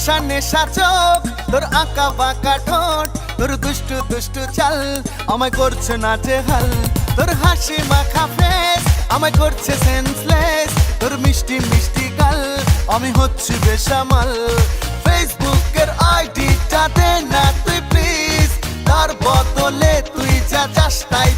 নেশা নেশা চোখ, তোর আঁকা বাঁকা ঠোঁট, তোর দুষ্টু দুষ্টু চাল আমায় করছে নাচে হাল। তোর হাসি মাখা ফেস আমায় করছে সেন্সলেস, তোর মিষ্টি মিষ্টি গাল আমি হচ্ছি বেসামাল। ফেসবুকের আইডিটা দে না তুই প্লিজ, তার বদলে তুই যা চাস তাই